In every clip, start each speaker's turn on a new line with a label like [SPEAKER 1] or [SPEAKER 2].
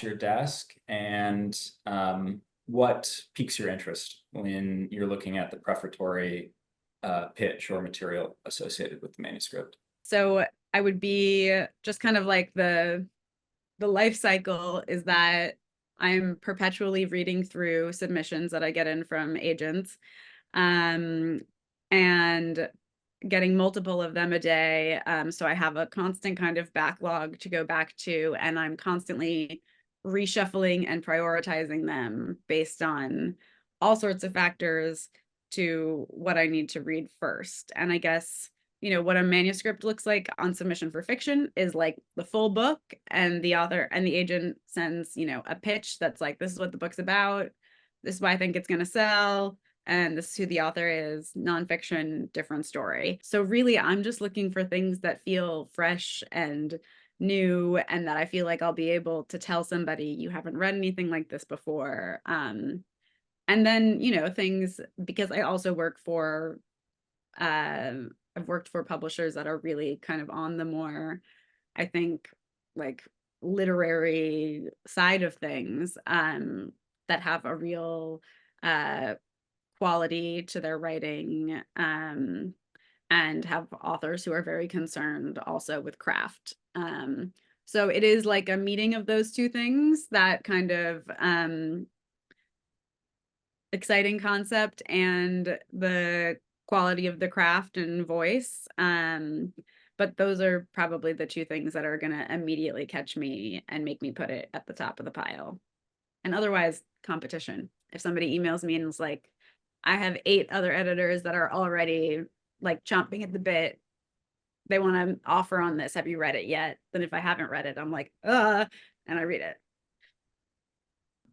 [SPEAKER 1] your desk, and what piques your interest when you're looking at the prefatory pitch or material associated with the manuscript?
[SPEAKER 2] So I would be just kind of like the life cycle is that I'm perpetually reading through submissions that I get in from agents, and getting multiple of them a day. So I have a constant kind of backlog to go back to, and I'm constantly reshuffling and prioritizing them based on all sorts of factors to what I need to read first. And I guess, what a manuscript looks like on submission for fiction is like the full book, and the author and the agent sends, a pitch that's like, this is what the book's about. This is why I think it's going to sell. And this is who the author is, nonfiction, different story. So really, I'm just looking for things that feel fresh and new, and that I feel like I'll be able to tell somebody, you haven't read anything like this before. And then, things, because I also work for, I've worked for publishers that are really kind of on the more, I think, like literary side of things, that have a real quality to their writing, and have authors who are very concerned also with craft. So it is like a meeting of those two things, that kind of exciting concept and the quality of the craft and voice. But those are probably the two things that are going to immediately catch me and make me put it at the top of the pile. And otherwise, competition. If somebody emails me and is like, I have 8 other editors that are already like chomping at the bit, they want to offer on this, have you read it yet? Then if I haven't read it, I'm like, and I read it.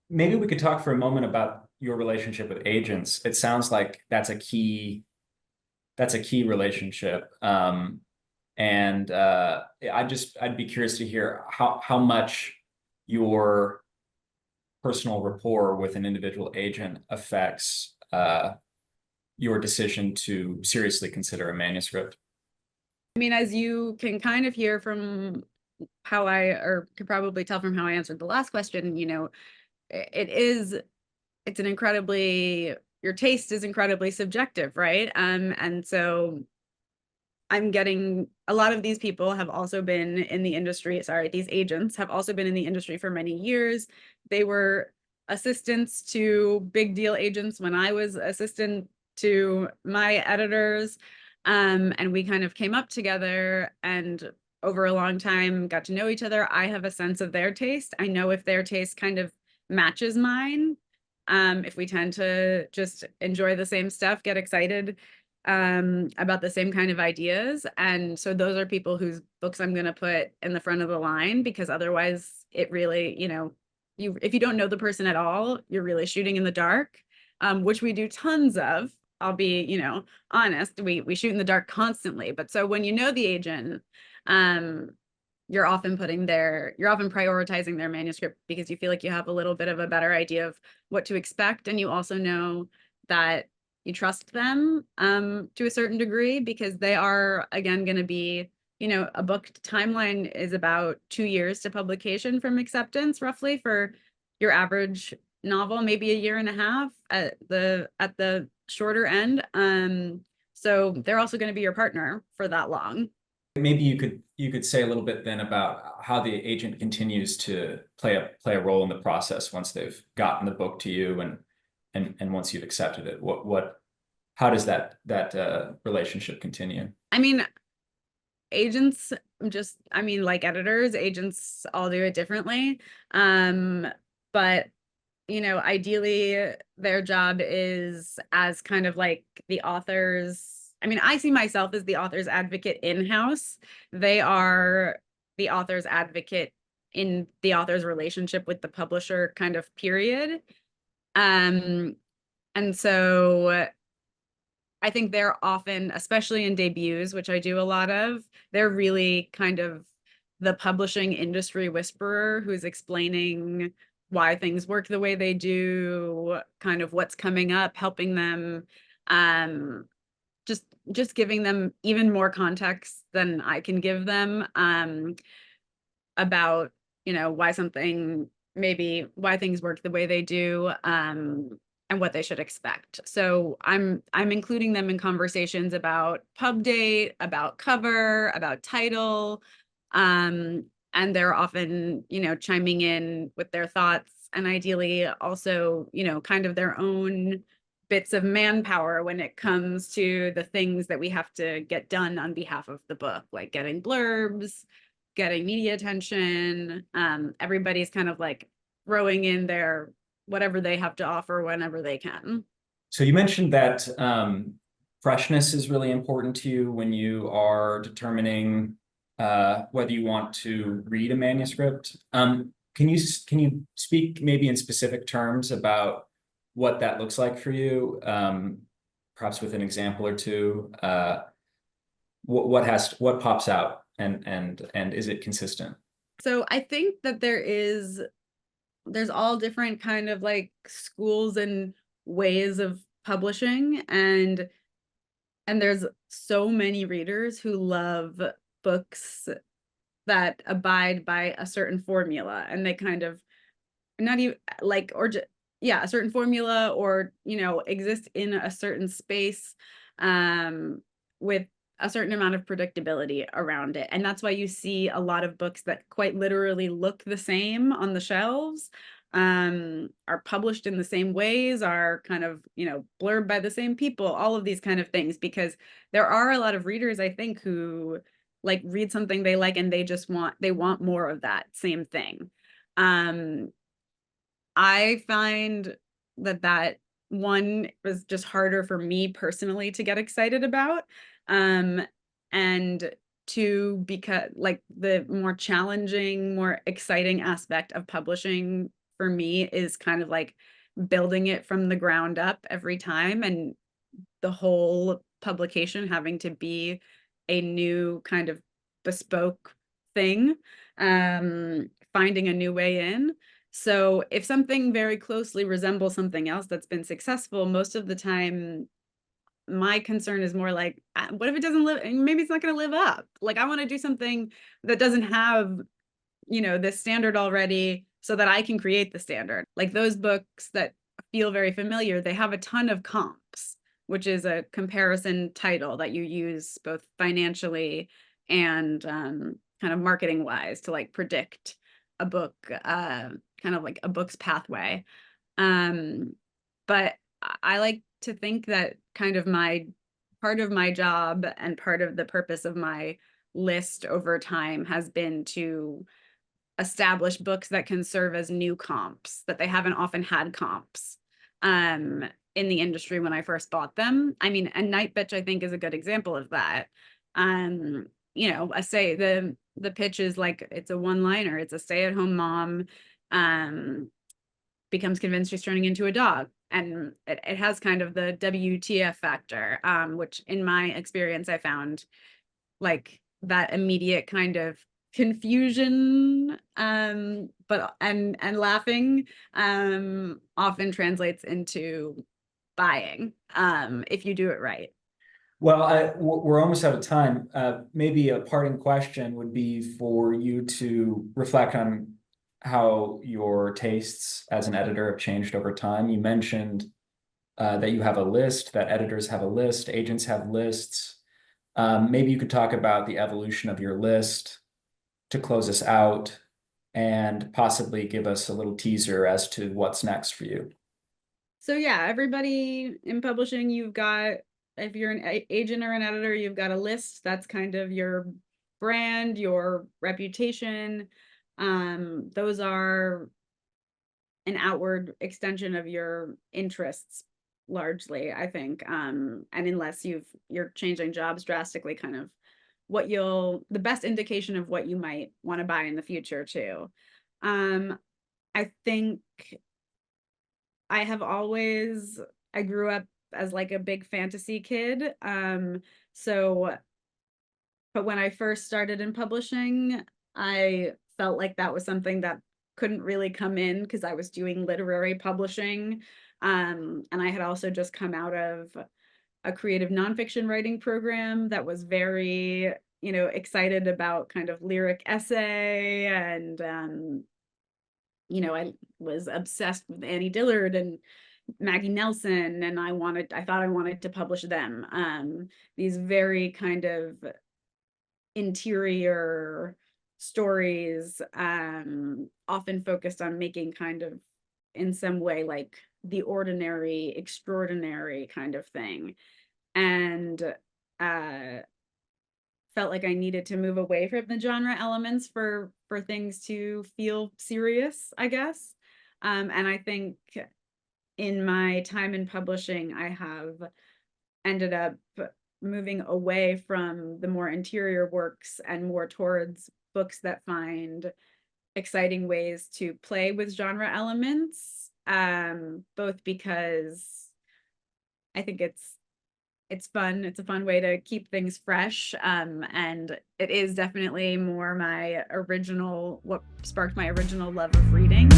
[SPEAKER 1] Maybe we could talk for a moment about your relationship with agents. It sounds like that's a key relationship. And I'd be curious to hear how much your personal rapport with an individual agent affects your decision to seriously consider a manuscript.
[SPEAKER 2] I mean, as you can kind of hear from how or could probably tell from how I answered the last question, it's an incredibly, your taste is incredibly subjective, right? And so I'm getting, a lot of these people have also been in the industry, these agents have also been in the industry for many years. They were assistants to big deal agents when I was assistant to my editors. And we kind of came up together, and over a long time got to know each other. I have a sense of their taste. I know if their taste kind of matches mine, if we tend to just enjoy the same stuff, get excited about the same kind of ideas. And so those are people whose books I'm going to put in the front of the line, because otherwise it really, if you don't know the person at all, you're really shooting in the dark, which we do tons of. I'll be, honest, we shoot in the dark constantly. But so when you know the agent, you're often prioritizing their manuscript because you feel like you have a little bit of a better idea of what to expect. And you also know that you trust them to a certain degree, because they are, again, going to be, a book timeline is about 2 years to publication from acceptance, roughly, for your average novel, maybe a year and a half at the shorter end. So they're also going to be your partner for that long.
[SPEAKER 1] Maybe you could say a little bit then about how the agent continues to play a role in the process once they've gotten the book to you, and once you've accepted it. How does that relationship continue?
[SPEAKER 2] I mean, agents like editors, agents all do it differently. But ideally their job is as kind of like the author's, I see myself as the author's advocate in-house. They are the author's advocate in the author's relationship with the publisher, kind of, period. And so I think they're often, especially in debuts, which I do a lot of, they're really kind of the publishing industry whisperer who's explaining why things work the way they do, kind of what's coming up, helping them, just giving them even more context than I can give them, about, why something maybe why things work the way they do, and what they should expect. So I'm including them in conversations about pub date, about cover, about title, and they're often, chiming in with their thoughts, and ideally also, kind of their own bits of manpower when it comes to the things that we have to get done on behalf of the book, like getting blurbs, getting media attention. Everybody's kind of like throwing in their whatever they have to offer whenever they can.
[SPEAKER 1] So you mentioned that freshness is really important to you when you are determining whether you want to read a manuscript. Can you speak maybe in specific terms about what that looks like for you? Perhaps with an example or two. What pops out, and is it consistent?
[SPEAKER 2] So I think that there's all different kind of like schools and ways of publishing, and there's so many readers who love books that abide by a certain formula, and they kind of not even like, or just, yeah, a certain formula, or exist in a certain space, with a certain amount of predictability around it. And that's why you see a lot of books that quite literally look the same on the shelves, are published in the same ways, are kind of, blurred by the same people, all of these kind of things, because there are a lot of readers, I think, who like read something they like and they want more of that same thing. um I find that one was just harder for me personally to get excited about. Um, and two, because like the more challenging, more exciting aspect of publishing for me is kind of like building it from the ground up every time, and the whole publication having to be a new kind of bespoke thing, finding a new way in. So if something very closely resembles something else that's been successful, most of the time, my concern is more like, what if it doesn't live? Maybe it's not going to live up. Like, I want to do something that doesn't have, this standard already, so that I can create the standard. Like those books that feel very familiar, they have a ton of comps, which is a comparison title that you use both financially and, kind of marketing wise, to like predict a book, kind of like a book's pathway. Um, but I like to think that kind of my part of my job and part of the purpose of my list over time has been to establish books that can serve as new comps, that they haven't often had comps, um, in the industry when I first bought them. I mean, and Nightbitch, I think, is a good example of that. I say the pitch is like, it's a one-liner. It's a stay-at-home mom, becomes convinced she's turning into a dog. And it has kind of the WTF factor, which in my experience, I found like that immediate kind of confusion, but and laughing, often translates into buying, if you do it right.
[SPEAKER 1] Well, we're almost out of time. Maybe a parting question would be for you to reflect on how your tastes as an editor have changed over time. You mentioned that you have a list, that editors have a list, agents have lists. Maybe you could talk about the evolution of your list to close us out, and possibly give us a little teaser as to what's next for you.
[SPEAKER 2] So yeah, everybody in publishing, you've got, if you're an agent or an editor, you've got a list. That's kind of your brand, your reputation. Those are an outward extension of your interests largely, I think. And unless you're changing jobs drastically, kind of the best indication of what you might want to buy in the future too. I think I have always, I grew up as like a big fantasy kid. So, but when I first started in publishing, I felt like that was something that couldn't really come in because I was doing literary publishing. And I had also just come out of a creative nonfiction writing program that was very, excited about kind of lyric essay and, you know, I was obsessed with Annie Dillard and Maggie Nelson, and I thought I wanted to publish them. These very kind of interior stories, often focused on making kind of, in some way, like the ordinary, extraordinary kind of thing. And felt like I needed to move away from the genre elements for things to feel serious, I guess. And I think in my time in publishing, I have ended up moving away from the more interior works and more towards books that find exciting ways to play with genre elements, both because I think it's fun. It's a fun way to keep things fresh. And it is definitely more my original, what sparked my original love of reading.